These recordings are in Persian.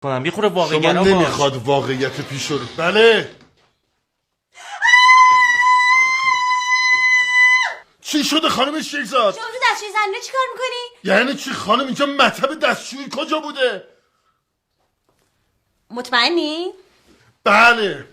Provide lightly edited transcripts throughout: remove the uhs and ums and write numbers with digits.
کنم یه خورده واقع‌گرا شما نمیخواد واقعیت پیش رو. بله چی شده خانم شیرزاد؟ شما تو دستشوی زنونه چی کار میکنی؟ یعنی چی خانم؟ اینجا مطب دستشویی کجا بوده؟ مطمئنی؟ بله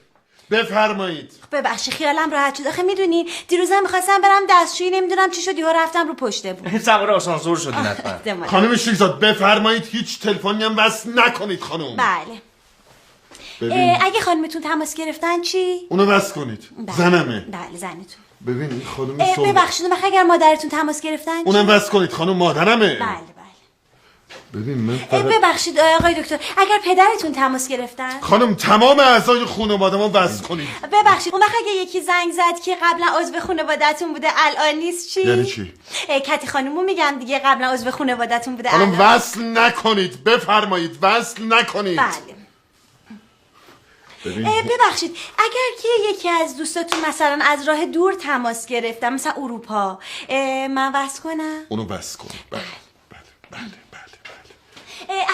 بفرمایید. ببخشی خیالم راحت شد. آخه میدونی دیروزم میخواستم برم دستشویی نمیدونم چی شد یهو رفتم رو پشته بود. سوار آسانسور شدین حتما. خانم شیرزاد بفرمایید هیچ تلفنی هم وصل نکنید خانم. بله. ببین اگه خانمتون تماس گرفتن چی؟ اونو وصل کنید. بله. زنمه. بله زنتون. ببین این خانم ببخشید اگر مادرتون تماس گرفتن چی؟ اونم وصل کنید خانم مادرمه. بله. ببین من فقط ببخشید آقای دکتر اگر پدرتون تماس گرفتن خانم تمام اعضای خانواده ما وصل کنید. ببخشید اون وقت اگه یکی زنگ زد که قبلا عضو خانواده‌تون بوده الان نیست چی؟ یعنی چی؟ کتی خانومو میگم دیگه قبلا عضو خانواده‌تون بوده خانم الان وصل نکنید بفرمایید وصل نکنید. بله. ببین ببخشید اگر که یکی از دوستاتون مثلا از راه دور تماس گرفتم مثلا اروپا من وصل کنم؟ اونو وصل کن. بله.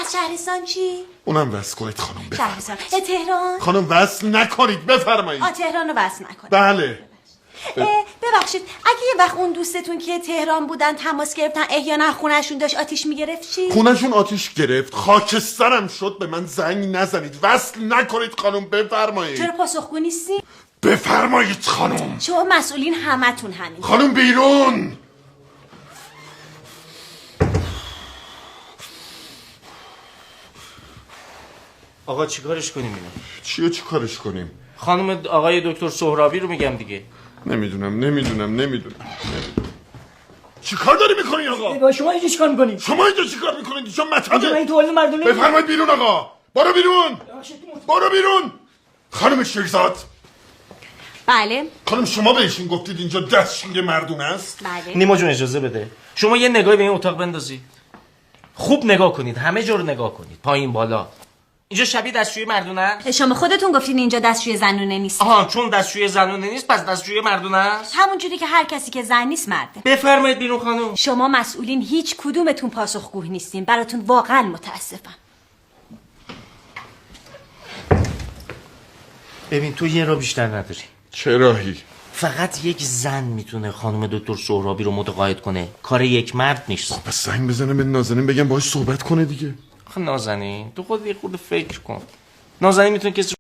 از شهرستان چی؟ اونم وصل کنید خانم بفرمایید. شهرستان تهران؟ خانم وصل نکنید بفرمایید. تهران رو وصل نکنید. بله. ببخشید اگه یه وقت اون دوستتون که تهران بودن تماس گرفتن احیانا خونهشون داشت آتیش میگرفت چی؟ خونهشون آتیش گرفت خاکسترم شد به من زنگ نزنید وصل نکنید خانم بفرمایید. چرا پاسخگو نیستی؟ بفرمایید خانم. شما مسئولین همتون همین. خانم بیرون. آقا چیکارش کنیم اینو؟ چیو چیکارش کنیم؟ خانم آقای دکتر سهرابی رو میگم دیگه. نمیدونم. چی کار داری میکنین آقا؟ شما اینجا چیکار میکنید؟ شما اینجا چی کار میکنید؟ اینجا اینجا مطبه. این توالت مردونه. بفرمایید بیرون آقا. برو بیرون. خانم شیرزاد. بله. خانم شما بهشون گفتید اینجا دستشوی مردون است؟ بله. نیما جون اجازه بده شما یه نگاهی به این اتاق بندازید. خوب نگاه کنید همه جا رو نگاه کنید پایین بالا. اینجا شبیه دستشوی مردونه است؟ شما خودتون گفتین اینجا دستشوی زنونه نیست. آها چون دستشوی زنونه نیست پس دستشوی مردونه است؟ همون جوری که هر کسی که زن نیست مرده. بفرمایید بیرون خانم. شما مسئولین هیچ کدومتون پاسخگو نیستین. براتون واقعا متاسفم. ببین تو یه را بیشتر نداری. چه راهی؟ فقط یک زن میتونه خانم دکتر سهرابی رو متقاعد کنه. کار یک مرد نیست. پس زنگ بزنم به نازنین بگم باهاش صحبت کنه دیگه. آخه نازنین تو خود یه خورده فکر کن. نازنین میتونه کسی